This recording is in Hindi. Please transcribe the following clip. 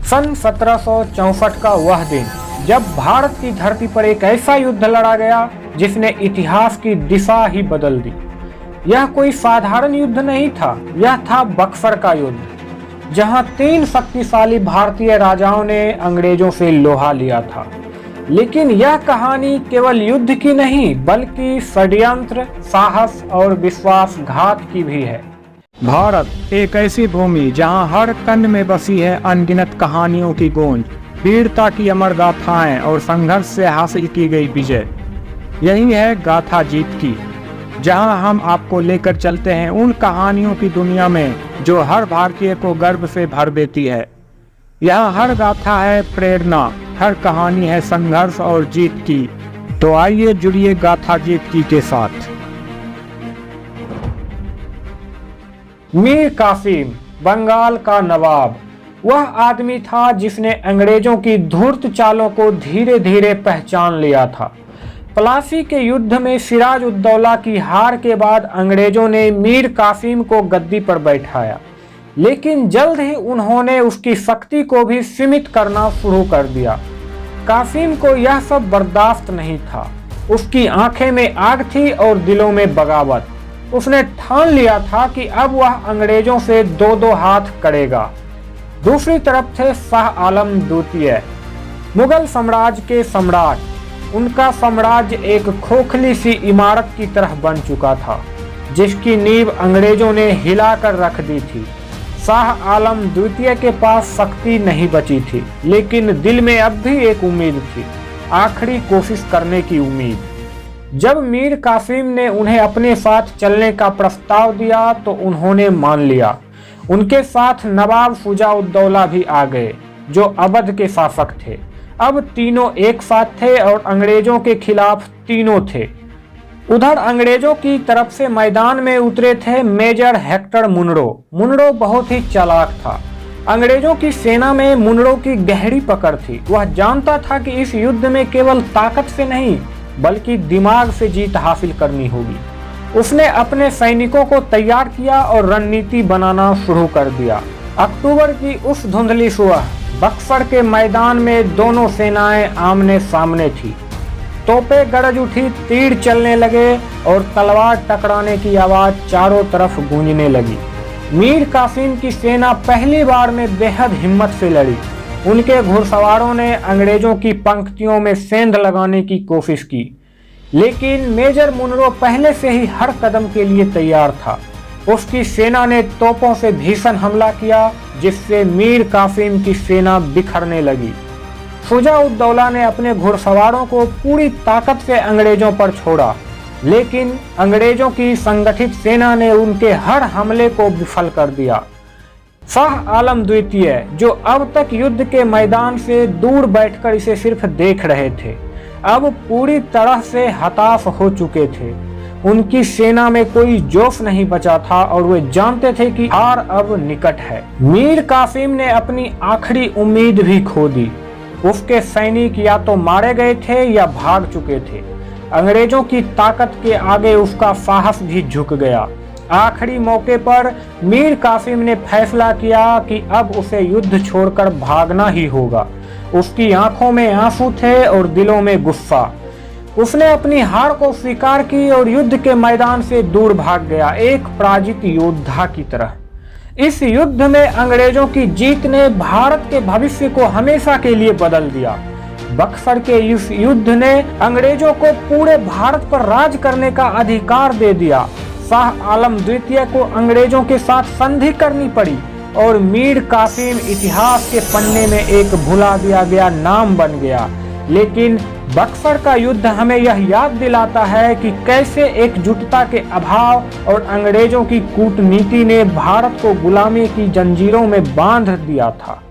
सन 1764 का वह दिन जब भारत की धरती पर एक ऐसा युद्ध लड़ा गया जिसने इतिहास की दिशा ही बदल दी। यह कोई साधारण युद्ध नहीं था, यह था बक्सर का युद्ध, जहां 3 शक्तिशाली भारतीय राजाओं ने अंग्रेजों से लोहा लिया था। लेकिन यह कहानी केवल युद्ध की नहीं बल्कि षड्यंत्र, साहस और विश्वासघात की भी है। भारत एक ऐसी भूमि जहां हर कंद में बसी है अनगिनत कहानियों की गूंज, वीरता की अमर गाथाएं और संघर्ष से हासिल की गई विजय। यही है गाथा जीत की, जहां हम आपको लेकर चलते हैं उन कहानियों की दुनिया में जो हर भारतीय को गर्व से भर देती है। यहाँ हर गाथा है प्रेरणा, हर कहानी है संघर्ष और जीत की। तो आइए जुड़िए गाथा जीत की के साथ। मीर कासिम, बंगाल का नवाब, वह आदमी था जिसने अंग्रेजों की धूर्त चालों को धीरे धीरे पहचान लिया था। प्लासी के युद्ध में सिराज उद दौला की हार के बाद अंग्रेजों ने मीर कासिम को गद्दी पर बैठाया, लेकिन जल्द ही उन्होंने उसकी शक्ति को भी सीमित करना शुरू कर दिया। कासिम को यह सब बर्दाश्त नहीं था। उसकी आंखें में आग थी और दिलों में बगावत। उसने ठान लिया था कि अब वह अंग्रेजों से दो हाथ करेगा। दूसरी तरफ थे शाह आलम द्वितीय, मुगल साम्राज्य के सम्राट। उनका साम्राज्य एक खोखली सी इमारत की तरह बन चुका था, जिसकी नींव अंग्रेजों ने हिलाकर रख दी थी। शाह आलम द्वितीय के पास शक्ति नहीं बची थी, लेकिन दिल में अब भी एक उम्मीद थी, आखिरी कोशिश करने की उम्मीद। जब मीर कासिम ने उन्हें अपने साथ चलने का प्रस्ताव दिया तो उन्होंने मान लिया। उनके साथ नवाब शुजा उद दौला भी आ गए, जो अवध के शासक थे। अब तीनों एक साथ थे और अंग्रेजों के खिलाफ तीनों थे। उधर अंग्रेजों की तरफ से मैदान में उतरे थे मेजर हेक्टर मुनरो। मुनरो बहुत ही चालाक था। अंग्रेजों की सेना में मुनरो की गहरी पकड़ थी। वह जानता था कि इस युद्ध में केवल ताकत से नहीं बल्कि दिमाग से जीत हासिल करनी होगी। उसने अपने सैनिकों को तैयार किया और रणनीति बनाना शुरू कर दिया। अक्टूबर की उस धुंधली सुबह बक्सर के मैदान में दोनों सेनाएं आमने सामने थी। तोपें गरज उठी, तीर चलने लगे और तलवार टकराने की आवाज चारों तरफ गूंजने लगी। मीर कासिम की सेना पहली बार में बेहद हिम्मत से लड़ी। उनके घुड़सवारों ने अंग्रेजों की पंक्तियों में सेंध लगाने की कोशिश की, लेकिन मेजर मुनरो पहले से ही हर कदम के लिए तैयार था। उसकी सेना ने तोपों से भीषण हमला किया, जिससे मीर कासिम की सेना बिखरने लगी। शुजा उद दौला ने अपने घुड़सवारों को पूरी ताकत से अंग्रेजों पर छोड़ा, लेकिन अंग्रेजों की संगठित सेना ने उनके हर हमले को विफल कर दिया। शाह आलम द्वितीय, जो अब तक युद्ध के मैदान से दूर बैठकर इसे सिर्फ देख रहे थे, अब पूरी तरह से हताश हो चुके थे। उनकी सेना में कोई जोश नहीं बचा था और वे जानते थे कि हार अब निकट है। मीर कासिम ने अपनी आखिरी उम्मीद भी खो दी। उसके सैनिक या तो मारे गए थे या भाग चुके थे। अंग्रेजों की ताकत के आगे उसका साहस भी झुक गया। आखिरी मौके पर मीर कासिम ने फैसला किया कि अब उसे युद्ध छोड़कर भागना ही होगा। उसकी आंखों में आंसू थे और दिलों में गुस्सा। उसने अपनी हार को स्वीकार की और युद्ध के मैदान से दूर भाग गया, एक पराजित योद्धा की तरह। इस युद्ध में अंग्रेजों की जीत ने भारत के भविष्य को हमेशा के लिए बदल दिया। बक्सर के इस युद्ध ने अंग्रेजों को पूरे भारत पर राज करने का अधिकार दे दिया। शाह आलम द्वितीय को अंग्रेजों के साथ संधि करनी पड़ी और मीर कासिम इतिहास के पन्ने में एक भुला दिया गया नाम बन गया। लेकिन बक्सर का युद्ध हमें यह याद दिलाता है कि कैसे एकजुटता के अभाव और अंग्रेजों की कूटनीति ने भारत को गुलामी की जंजीरों में बांध दिया था।